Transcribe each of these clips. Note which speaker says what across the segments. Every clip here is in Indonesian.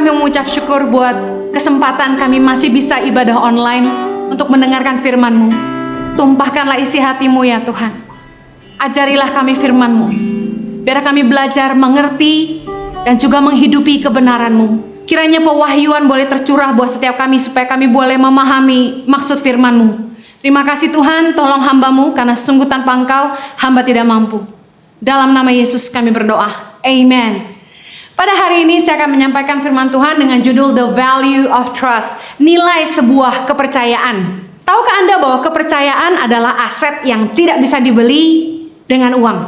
Speaker 1: kami mengucap syukur buat kesempatan kami masih bisa ibadah online untuk mendengarkan firman-Mu. Tumpahkanlah isi hati-Mu ya Tuhan. Ajarilah kami firman-Mu, biar kami belajar mengerti dan juga menghidupi kebenaran-Mu. Kiranya pewahyuan boleh tercurah buat setiap kami supaya kami boleh memahami maksud firman-Mu. Terima kasih Tuhan, tolong hamba-Mu karena sungguh tanpa Engkau hamba tidak mampu. Dalam nama Yesus kami berdoa. Amen. Pada hari ini saya akan menyampaikan firman Tuhan dengan judul The Value of Trust, nilai sebuah kepercayaan. Tahukah Anda bahwa kepercayaan adalah aset yang tidak bisa dibeli dengan uang?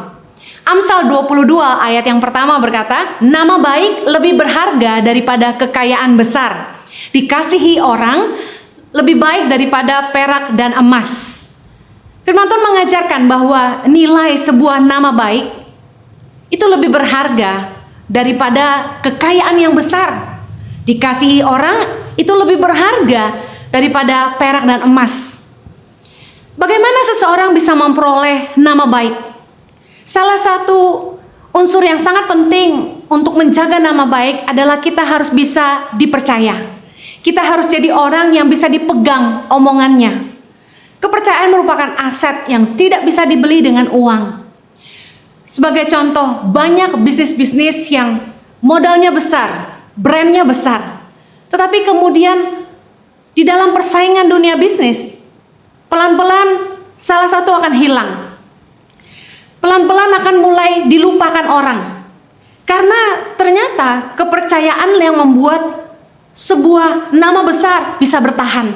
Speaker 1: Amsal 22 ayat yang pertama berkata, nama baik lebih berharga daripada kekayaan besar. Dikasihi orang lebih baik daripada perak dan emas. Firman Tuhan mengajarkan bahwa nilai sebuah nama baik itu lebih berharga daripada kekayaan yang besar. Dikasihi orang itu lebih berharga daripada perak dan emas. Bagaimana seseorang bisa memperoleh nama baik? Salah satu unsur yang sangat penting untuk menjaga nama baik adalah kita harus bisa dipercaya. Kita harus jadi orang yang bisa dipegang omongannya. Kepercayaan merupakan aset yang tidak bisa dibeli dengan uang. Sebagai contoh, banyak bisnis-bisnis yang modalnya besar, brandnya besar, tetapi kemudian di dalam persaingan dunia bisnis, pelan-pelan salah satu akan hilang. Pelan-pelan akan mulai dilupakan orang. Karena ternyata kepercayaan yang membuat sebuah nama besar bisa bertahan.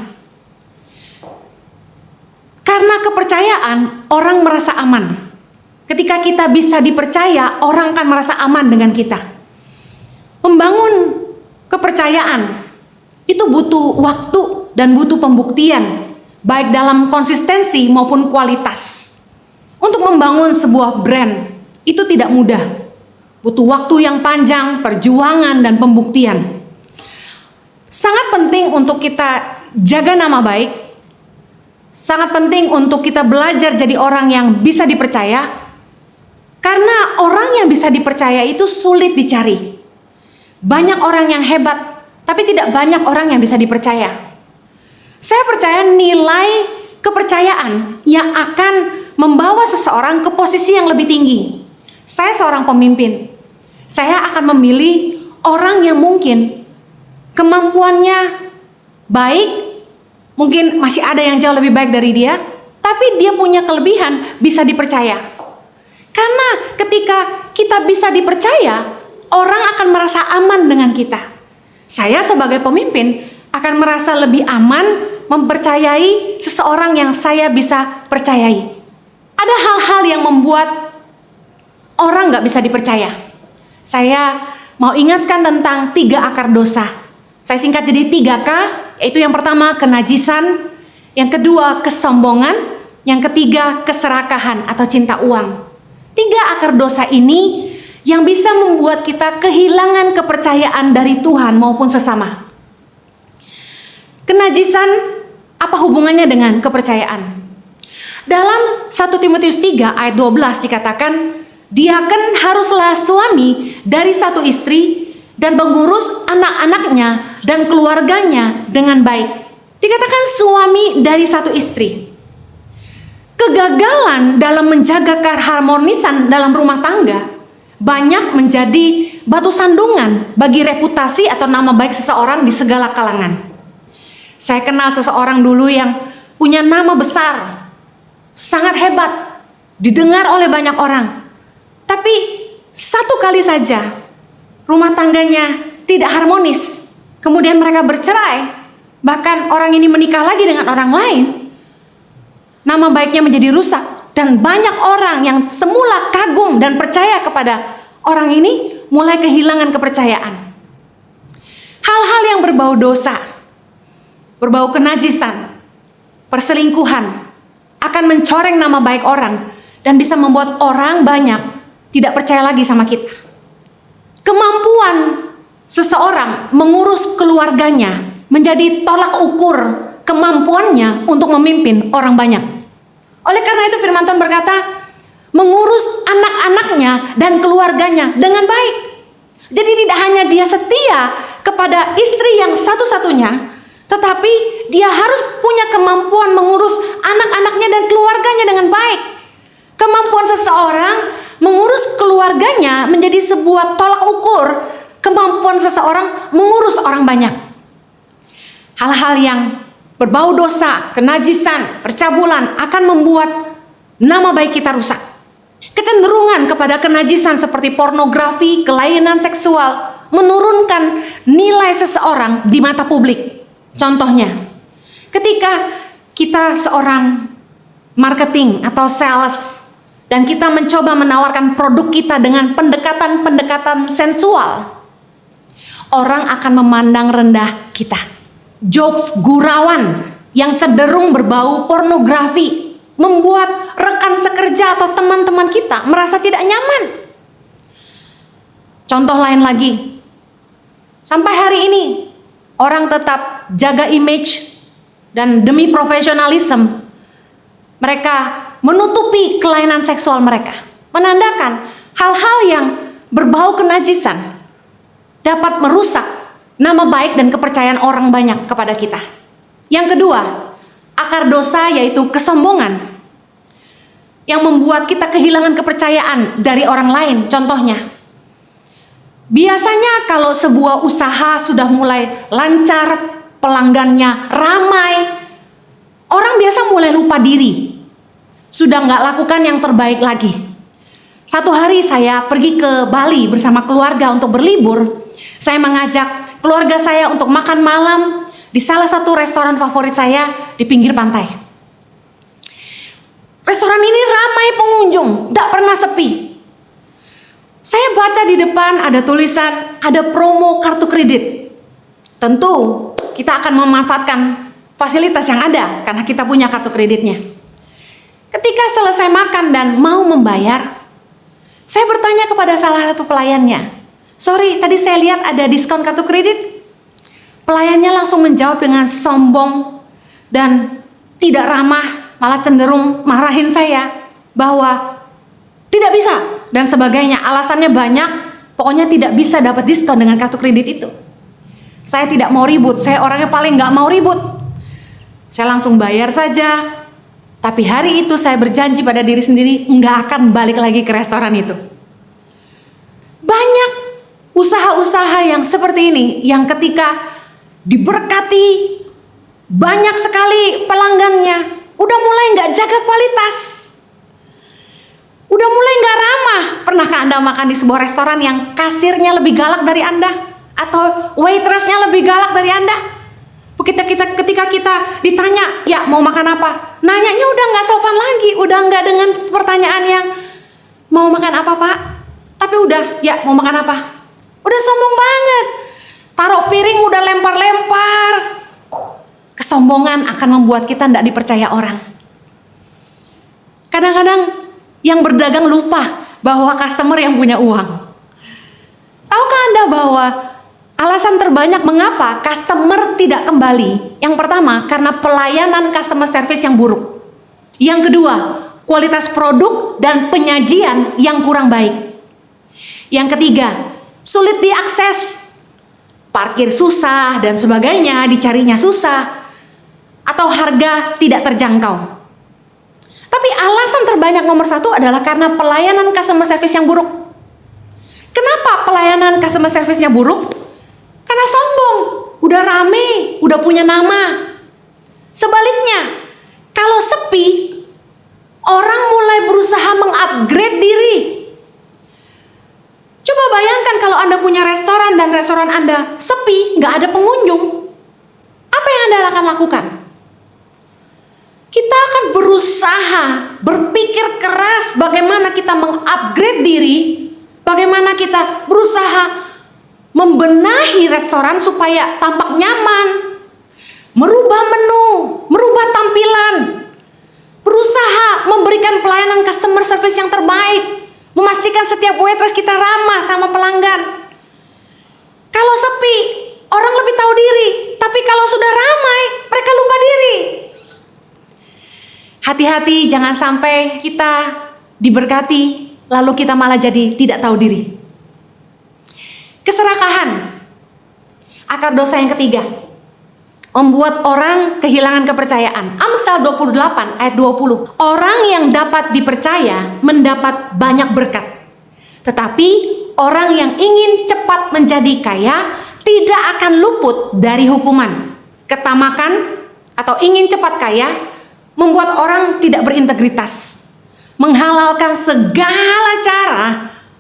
Speaker 1: Karena kepercayaan, orang merasa aman. Ketika kita bisa dipercaya, orang akan merasa aman dengan kita. Membangun kepercayaan itu butuh waktu dan butuh pembuktian, baik dalam konsistensi maupun kualitas. Untuk membangun sebuah brand itu tidak mudah. Butuh waktu yang panjang, perjuangan dan pembuktian. Sangat penting untuk kita jaga nama baik. Sangat penting untuk kita belajar jadi orang yang bisa dipercaya. Karena orang yang bisa dipercaya itu sulit dicari. Banyak orang yang hebat, tapi tidak banyak orang yang bisa dipercaya. Saya percaya nilai kepercayaan yang akan membawa seseorang ke posisi yang lebih tinggi. Saya seorang pemimpin. Saya akan memilih orang yang mungkin kemampuannya baik, mungkin masih ada yang jauh lebih baik dari dia, tapi dia punya kelebihan, bisa dipercaya. Karena ketika kita bisa dipercaya, orang akan merasa aman dengan kita. Saya sebagai pemimpin akan merasa lebih aman mempercayai seseorang yang saya bisa percayai. Ada hal-hal yang membuat orang gak bisa dipercaya. Saya mau ingatkan tentang 3 akar dosa. Saya singkat jadi 3K, yaitu yang pertama kenajisan, yang kedua kesombongan, yang ketiga keserakahan atau cinta uang. 3 akar dosa ini yang bisa membuat kita kehilangan kepercayaan dari Tuhan maupun sesama. Kenajisan apa hubungannya dengan kepercayaan? Dalam 1 Timotius 3 ayat 12 dikatakan, diaken haruslah suami dari satu istri dan mengurus anak-anaknya dan keluarganya dengan baik. Dikatakan suami dari satu istri. Kegagalan dalam menjaga keharmonisan dalam rumah tangga banyak menjadi batu sandungan bagi reputasi atau nama baik seseorang di segala kalangan. Saya kenal seseorang dulu yang punya nama besar, sangat hebat, didengar oleh banyak orang. Tapi satu kali saja rumah tangganya tidak harmonis, kemudian mereka bercerai, bahkan orang ini menikah lagi dengan orang lain. Nama baiknya menjadi rusak dan banyak orang yang semula kagum dan percaya kepada orang ini mulai kehilangan kepercayaan. Hal-hal yang berbau dosa, berbau kenajisan, perselingkuhan akan mencoreng nama baik orang dan bisa membuat orang banyak tidak percaya lagi sama kita. Kemampuan seseorang mengurus keluarganya menjadi tolak ukur kemampuannya untuk memimpin orang banyak. Oleh karena itu firman Tuhan berkata, mengurus anak-anaknya dan keluarganya dengan baik. Jadi tidak hanya dia setia kepada istri yang satu-satunya, tetapi dia harus punya kemampuan mengurus anak-anaknya dan keluarganya dengan baik. Kemampuan seseorang mengurus keluarganya menjadi sebuah tolak ukur kemampuan seseorang mengurus orang banyak. Hal-hal yang berbau dosa, kenajisan, percabulan akan membuat nama baik kita rusak. Kecenderungan kepada kenajisan seperti pornografi, kelainan seksual menurunkan nilai seseorang di mata publik. Contohnya, ketika kita seorang marketing atau sales dan kita mencoba menawarkan produk kita dengan pendekatan-pendekatan sensual, orang akan memandang rendah kita. Jokes gurauan yang cenderung berbau pornografi membuat rekan sekerja atau teman-teman kita merasa tidak nyaman. Contoh lain lagi, sampai hari ini orang tetap jaga image dan demi profesionalisme mereka menutupi kelainan seksual mereka, menandakan hal-hal yang berbau kenajisan dapat merusak nama baik dan kepercayaan orang banyak kepada kita. Yang kedua, akar dosa yaitu kesombongan yang membuat kita kehilangan kepercayaan dari orang lain. Contohnya, biasanya kalau sebuah usaha sudah mulai lancar, pelanggannya ramai, orang biasa mulai lupa diri, sudah nggak lakukan yang terbaik lagi. Satu hari saya pergi ke Bali bersama keluarga untuk berlibur. Saya mengajak keluarga saya untuk makan malam di salah satu restoran favorit saya di pinggir pantai. Restoran ini ramai pengunjung, tidak pernah sepi. Saya baca di depan ada tulisan, ada promo kartu kredit. Tentu kita akan memanfaatkan fasilitas yang ada karena kita punya kartu kreditnya. Ketika selesai makan dan mau membayar, saya bertanya kepada salah satu pelayannya, "Sorry, tadi saya lihat ada diskon kartu kredit." Pelayannya langsung menjawab dengan sombong dan tidak ramah, malah cenderung marahin saya bahwa tidak bisa dan sebagainya. Alasannya banyak, pokoknya tidak bisa dapat diskon dengan kartu kredit itu. Saya tidak mau ribut, saya orangnya paling nggak mau ribut. Saya langsung bayar saja. Tapi hari itu saya berjanji pada diri sendiri nggak akan balik lagi ke restoran itu. Banyak usaha-usaha yang seperti ini, yang ketika diberkati banyak sekali pelanggannya, udah mulai nggak jaga kualitas, udah mulai nggak ramah. Pernahkah Anda makan di sebuah restoran yang kasirnya lebih galak dari Anda? Atau waitressnya lebih galak dari Anda? Ketika kita ditanya, "Ya mau makan apa?" Nanyanya udah nggak sopan lagi, udah nggak dengan pertanyaan yang "Mau makan apa Pak?" Tapi udah, "Ya mau makan apa?" Udah sombong banget. Taruh piring udah lempar-lempar. Kesombongan akan membuat kita tidak dipercaya orang. Kadang-kadang yang berdagang lupa bahwa customer yang punya uang. Tahukah Anda bahwa alasan terbanyak mengapa customer tidak kembali? Yang pertama, karena pelayanan customer service yang buruk. Yang kedua, kualitas produk dan penyajian yang kurang baik. Yang ketiga, sulit diakses. Parkir susah dan sebagainya, dicarinya susah. Atau harga tidak terjangkau. Tapi alasan terbanyak nomor satu adalah karena pelayanan customer service yang buruk. Kenapa pelayanan customer service-nya buruk? Karena sombong, udah rame, udah punya nama. Sebaliknya, kalau sepi, orang mulai berusaha mengupgrade diri. Coba bayangkan kalau Anda punya restoran dan restoran Anda sepi, nggak ada pengunjung. Apa yang Anda akan lakukan? Kita akan berusaha, berpikir keras bagaimana kita mengupgrade diri, bagaimana kita berusaha membenahi restoran supaya tampak nyaman, merubah menu, merubah tampilan, berusaha memberikan pelayanan customer service yang terbaik, memastikan setiap waitress kita ramah sama pelanggan. Kalau sepi, orang lebih tahu diri, tapi kalau sudah ramai, mereka lupa diri. Hati-hati, jangan sampai kita diberkati, lalu kita malah jadi tidak tahu diri. Keserakahan. akar dosa yang ketiga, membuat orang kehilangan kepercayaan. Amsal 28 ayat 20. Orang yang dapat dipercaya mendapat banyak berkat. Tetapi orang yang ingin cepat menjadi kaya tidak akan luput dari hukuman. Ketamakan atau ingin cepat kaya membuat orang tidak berintegritas, menghalalkan segala cara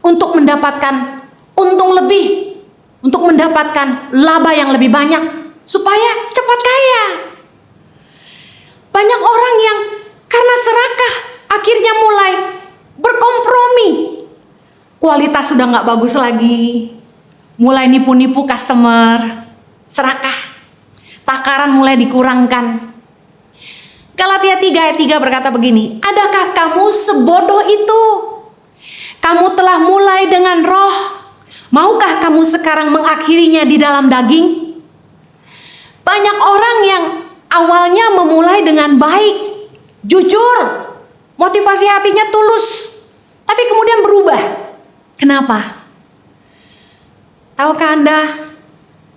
Speaker 1: untuk mendapatkan untung lebih, untuk mendapatkan laba yang lebih banyak, supaya cepat kaya. Banyak orang yang karena serakah akhirnya mulai berkompromi. Kualitas sudah nggak bagus lagi, mulai nipu-nipu customer, serakah. Takaran mulai dikurangkan. Galatia 3 ayat 3 berkata begini, adakah kamu sebodoh itu? Kamu telah mulai dengan roh, maukah kamu sekarang mengakhirinya di dalam daging? Banyak orang yang awalnya memulai dengan baik, jujur, motivasi hatinya tulus, tapi kemudian berubah. Kenapa? Tahukah Anda,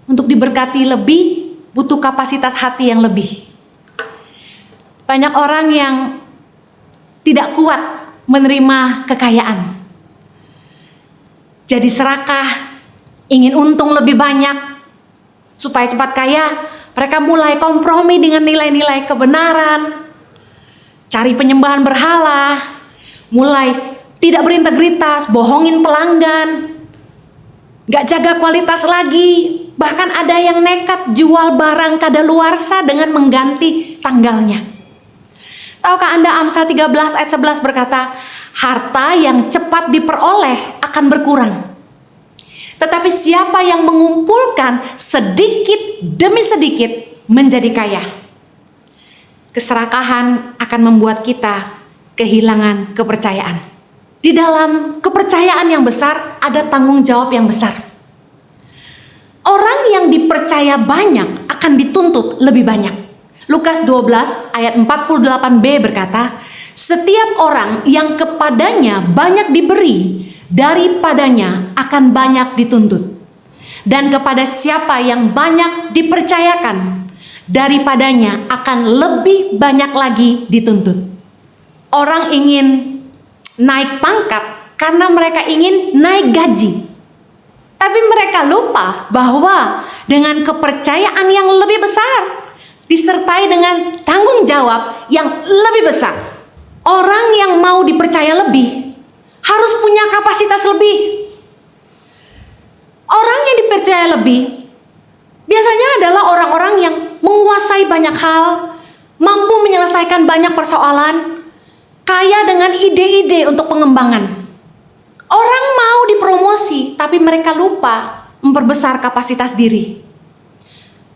Speaker 1: untuk diberkati lebih butuh kapasitas hati yang lebih. Banyak orang yang tidak kuat menerima kekayaan, jadi serakah, ingin untung lebih banyak. Supaya cepat kaya, mereka mulai kompromi dengan nilai-nilai kebenaran, cari penyembahan berhala, mulai tidak berintegritas, bohongin pelanggan, gak jaga kualitas lagi. Bahkan ada yang nekat jual barang kadaluarsa dengan mengganti tanggalnya. Tahukah Anda Amsal 13 ayat 11 berkata, harta yang cepat diperoleh akan berkurang, tetapi siapa yang mengumpulkan sedikit demi sedikit menjadi kaya. Keserakahan akan membuat kita kehilangan kepercayaan. Di dalam kepercayaan yang besar ada tanggung jawab yang besar. Orang yang dipercaya banyak akan dituntut lebih banyak. Lukas 12 ayat 48b berkata, setiap orang yang kepadanya banyak diberi, daripadanya akan banyak dituntut. Dan kepada siapa yang banyak dipercayakan, daripadanya akan lebih banyak lagi dituntut. Orang ingin naik pangkat karena mereka ingin naik gaji. Tapi mereka lupa bahwa dengan kepercayaan yang lebih besar, disertai dengan tanggung jawab yang lebih besar. Orang yang mau dipercaya lebih, harus punya kapasitas lebih. Orang yang dipercaya lebih, biasanya adalah orang-orang yang menguasai banyak hal, mampu menyelesaikan banyak persoalan, kaya dengan ide-ide untuk pengembangan. Orang mau dipromosi, tapi mereka lupa memperbesar kapasitas diri.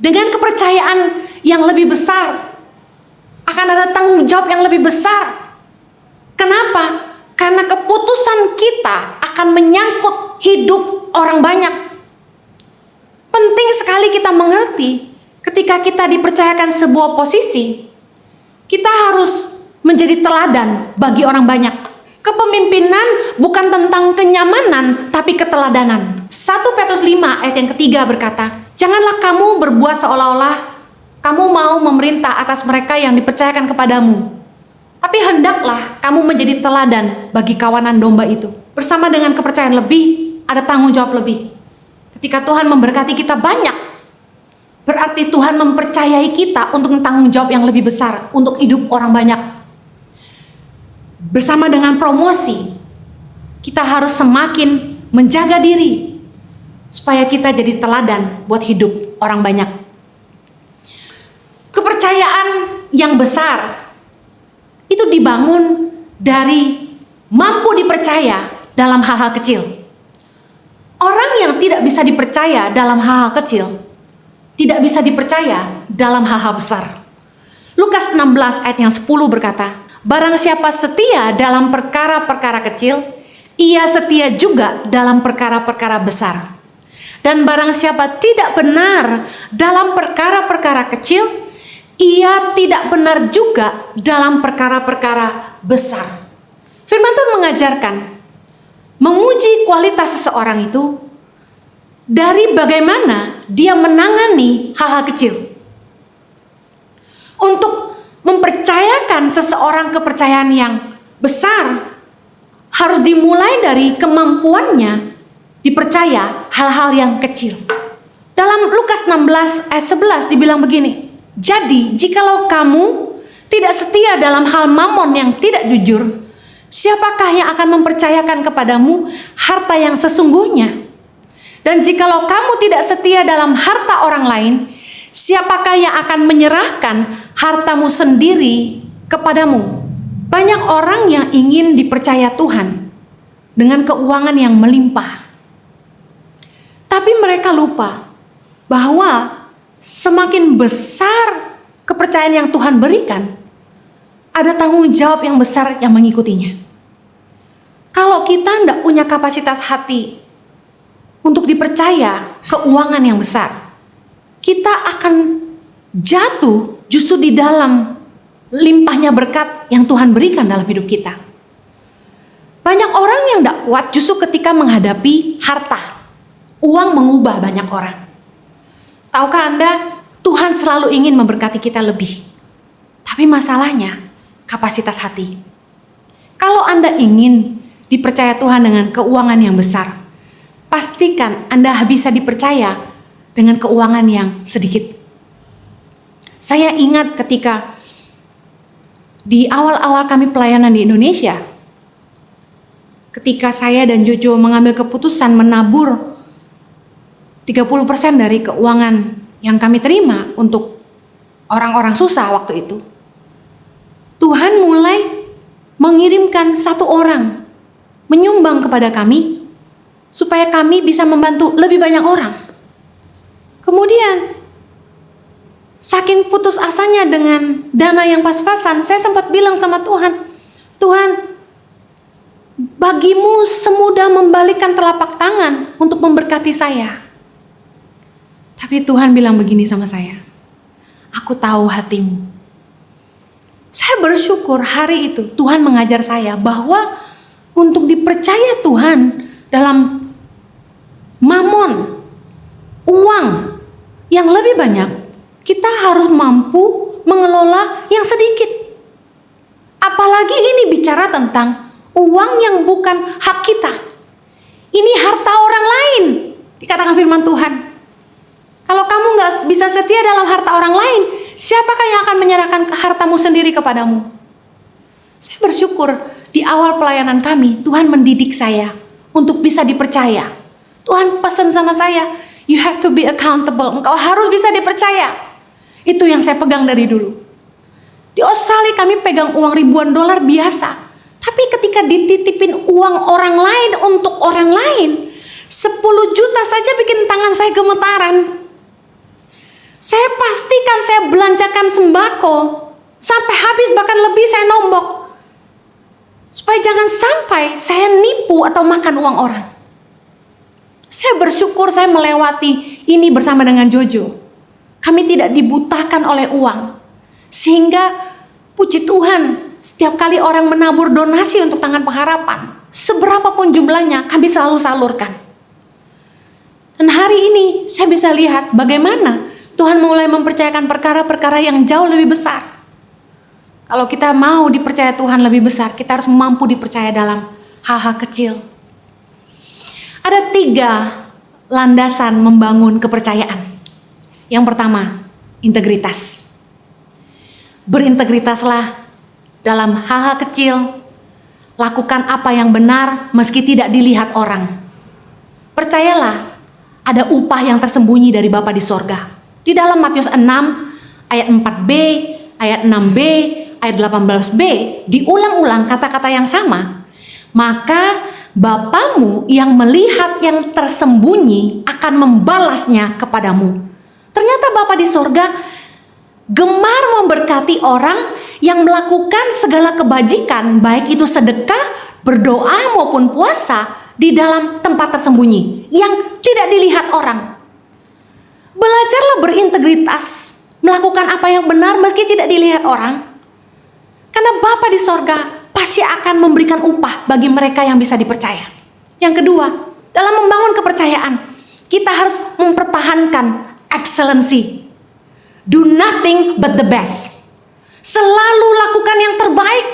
Speaker 1: Dengan kepercayaan yang lebih besar, akan ada tanggung jawab yang lebih besar. Kenapa? Karena keputusan kita akan menyangkut hidup orang banyak. Penting sekali kita mengerti, ketika kita dipercayakan sebuah posisi, kita harus menjadi teladan bagi orang banyak. Kepemimpinan bukan tentang kenyamanan, tapi keteladanan. 1 Petrus 5 ayat yang ketiga berkata, janganlah kamu berbuat seolah-olah kamu mau memerintah atas mereka yang dipercayakan kepadamu. Tapi hendaklah kamu menjadi teladan bagi kawanan domba itu. Bersama dengan kepercayaan lebih, ada tanggung jawab lebih. Ketika Tuhan memberkati kita banyak, berarti Tuhan mempercayai kita untuk tanggung jawab yang lebih besar, untuk hidup orang banyak. Bersama dengan promosi, kita harus semakin menjaga diri supaya kita jadi teladan buat hidup orang banyak. Kepercayaan yang besar itu dibangun dari mampu dipercaya dalam hal-hal kecil. Orang yang tidak bisa dipercaya dalam hal-hal kecil, tidak bisa dipercaya dalam hal-hal besar. Lukas 16 ayat yang 10 berkata, barang siapa setia dalam perkara-perkara kecil, ia setia juga dalam perkara-perkara besar. Dan barang siapa tidak benar dalam perkara-perkara kecil, ia tidak benar juga dalam perkara-perkara besar. Firman Tuhan mengajarkan, menguji kualitas seseorang itu dari bagaimana dia menangani hal-hal kecil. Untuk mempercayakan seseorang kepercayaan yang besar, harus dimulai dari kemampuannya dipercaya hal-hal yang kecil. Dalam Lukas 16 ayat 11 dibilang begini, jadi jikalau kamu tidak setia dalam hal mamon yang tidak jujur, siapakah yang akan mempercayakan kepadamu harta yang sesungguhnya? Dan jikalau kamu tidak setia dalam harta orang lain, siapakah yang akan menyerahkan hartamu sendiri kepadamu? Banyak orang yang ingin dipercaya Tuhan dengan keuangan yang melimpah. Tapi mereka lupa bahwa semakin besar kepercayaan yang Tuhan berikan, ada tanggung jawab yang besar yang mengikutinya. Kalau kita tidak punya kapasitas hati untuk dipercaya keuangan yang besar, kita akan jatuh justru di dalam limpahnya berkat yang Tuhan berikan dalam hidup kita. Banyak orang yang tidak kuat justru ketika menghadapi harta. Uang mengubah banyak orang. Tahukah Anda, Tuhan selalu ingin memberkati kita lebih. Tapi masalahnya, kapasitas hati. Kalau Anda ingin dipercaya Tuhan dengan keuangan yang besar, pastikan Anda bisa dipercaya dengan keuangan yang sedikit. Saya ingat ketika di awal-awal kami pelayanan di Indonesia, ketika saya dan Jojo mengambil keputusan menabur 30% dari keuangan yang kami terima untuk orang-orang susah waktu itu, Tuhan mulai mengirimkan satu orang menyumbang kepada kami supaya kami bisa membantu lebih banyak orang. Kemudian saking putus asanya dengan dana yang pas-pasan, saya sempat bilang sama Tuhan, Tuhan, bagimu semudah membalikkan telapak tangan untuk memberkati saya. Tapi Tuhan bilang begini sama saya, aku tahu hatimu. Saya bersyukur hari itu Tuhan mengajar saya bahwa untuk dipercaya Tuhan dalam mamon, uang yang lebih banyak, kita harus mampu mengelola yang sedikit. Apalagi ini bicara tentang uang yang bukan hak kita. Ini harta orang lain, dikatakan firman Tuhan. Kalau kamu gak bisa setia dalam harta orang lain, siapakah yang akan menyerahkan hartamu sendiri kepadamu? Saya bersyukur di awal pelayanan kami, Tuhan mendidik saya untuk bisa dipercaya. Tuhan pesan sama saya, you have to be accountable. Engkau harus bisa dipercaya. Itu yang saya pegang dari dulu. Di Australia kami pegang uang ribuan dolar biasa. Tapi ketika dititipin uang orang lain untuk orang lain, 10 juta saja bikin tangan saya gemetaran. Saya pastikan saya belanjakan sembako sampai habis, bahkan lebih saya nombok. Supaya jangan sampai saya nipu atau makan uang orang. Saya bersyukur saya melewati ini bersama dengan Jojo. Kami tidak dibutakan oleh uang. Sehingga puji Tuhan, setiap kali orang menabur donasi untuk Tangan Pengharapan, seberapapun jumlahnya kami selalu salurkan. Dan hari ini saya bisa lihat bagaimana Tuhan mulai mempercayakan perkara-perkara yang jauh lebih besar. Kalau kita mau dipercaya Tuhan lebih besar, kita harus mampu dipercaya dalam hal-hal kecil. Ada 3 landasan membangun kepercayaan. Yang pertama, integritas. Berintegritaslah dalam hal-hal kecil. Lakukan apa yang benar meski tidak dilihat orang. Percayalah, ada upah yang tersembunyi dari Bapa di sorga. Di dalam Matius 6 ayat 4b, ayat 6b, ayat 18b diulang-ulang kata-kata yang sama. Maka Bapamu yang melihat yang tersembunyi akan membalasnya kepadamu. Ternyata Bapa di sorga gemar memberkati orang yang melakukan segala kebajikan, baik itu sedekah, berdoa maupun puasa di dalam tempat tersembunyi yang tidak dilihat orang. Belajarlah berintegritas, melakukan apa yang benar meski tidak dilihat orang. Karena Bapa di sorga pasti akan memberikan upah bagi mereka yang bisa dipercaya. Yang kedua, dalam membangun kepercayaan, Kita harus mempertahankan excellency. Do nothing but the best. Selalu lakukan yang terbaik.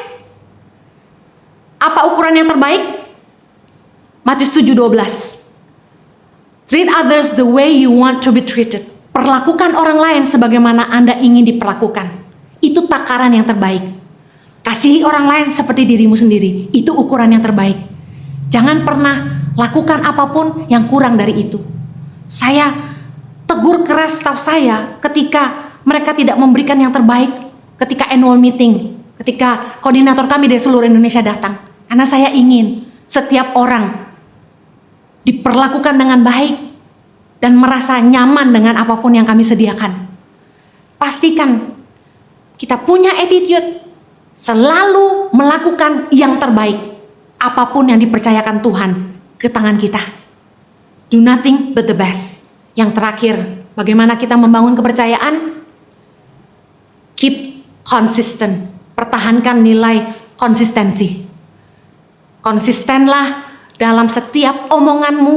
Speaker 1: Apa ukuran yang terbaik? Matius 7:12. Treat others the way you want to be treated. Perlakukan orang lain sebagaimana Anda ingin diperlakukan. Itu takaran yang terbaik. Kasihi orang lain seperti dirimu sendiri. Itu ukuran yang terbaik. Jangan pernah lakukan apapun yang kurang dari itu. Saya tegur keras staf saya ketika mereka tidak memberikan yang terbaik ketika annual meeting, ketika koordinator kami dari seluruh Indonesia datang. Karena saya ingin setiap orang diperlakukan dengan baik dan merasa nyaman dengan apapun yang kami sediakan. Pastikan kita punya attitude selalu melakukan yang terbaik apapun yang dipercayakan Tuhan ke tangan kita. Do nothing but the best. Yang terakhir, bagaimana kita membangun kepercayaan? Keep consistent. Pertahankan nilai konsistensi. Konsistenlah dalam setiap omonganmu,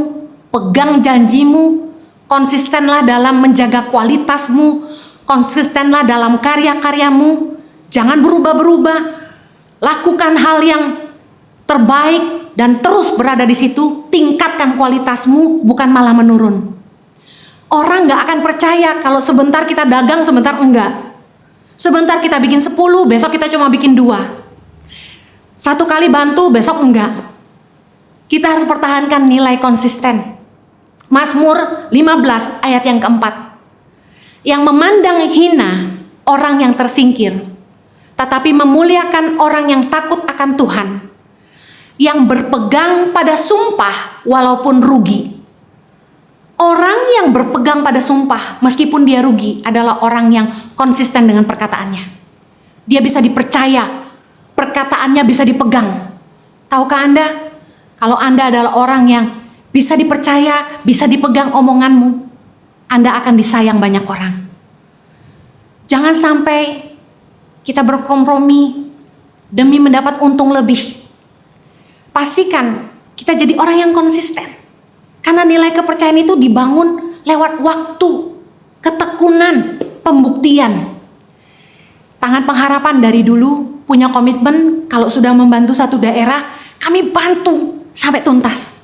Speaker 1: pegang janjimu, konsistenlah dalam menjaga kualitasmu, konsistenlah dalam karya-karyamu, jangan berubah-berubah, lakukan hal yang terbaik dan terus berada di situ, tingkatkan kualitasmu, bukan malah menurun. Orang gak akan percaya kalau sebentar kita dagang, sebentar enggak. Sebentar kita bikin 10, besok kita cuma bikin 2. Satu kali bantu, besok enggak. Kita harus pertahankan nilai konsisten. Mazmur 15 ayat yang keempat. Yang memandang hina orang yang tersingkir, tetapi memuliakan orang yang takut akan Tuhan. Yang berpegang pada sumpah walaupun rugi. Orang yang berpegang pada sumpah meskipun dia rugi adalah orang yang konsisten dengan perkataannya. Dia bisa dipercaya, perkataannya bisa dipegang. Tahukah Anda? Kalau Anda adalah orang yang bisa dipercaya, bisa dipegang omonganmu, Anda akan disayang banyak orang. Jangan sampai kita berkompromi demi mendapat untung lebih. Pastikan kita jadi orang yang konsisten. Karena nilai kepercayaan itu dibangun lewat waktu, ketekunan, pembuktian. Tangan Pengharapan dari dulu punya komitmen kalau sudah membantu satu daerah, kami bantu sampai tuntas.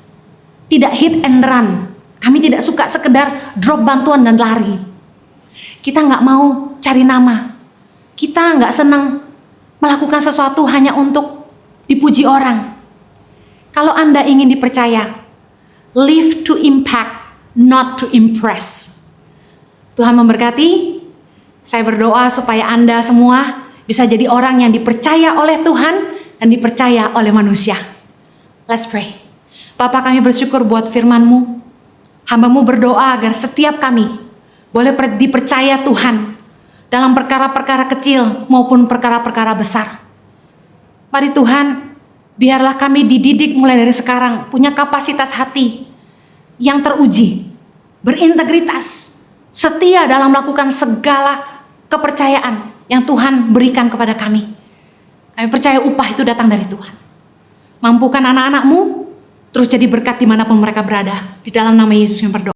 Speaker 1: Tidak hit and run. Kami tidak suka sekedar drop bantuan dan lari. Kita nggak mau cari nama. Kita nggak senang melakukan sesuatu hanya untuk dipuji orang. Kalau Anda ingin dipercaya, live to impact, not to impress. Tuhan memberkati. Saya berdoa supaya Anda semua bisa jadi orang yang dipercaya oleh Tuhan dan dipercaya oleh manusia. Let's pray. Bapa, kami bersyukur buat firman-Mu. Hamba-Mu berdoa agar setiap kami boleh dipercaya Tuhan dalam perkara-perkara kecil maupun perkara-perkara besar. Mari Tuhan, biarlah kami dididik mulai dari sekarang punya kapasitas hati yang teruji, berintegritas, setia dalam melakukan segala kepercayaan yang Tuhan berikan kepada kami. Kami percaya upah itu datang dari Tuhan. Mampukan anak-anak-Mu terus jadi berkat dimanapun mereka berada. Di dalam nama Yesus yang berdoa.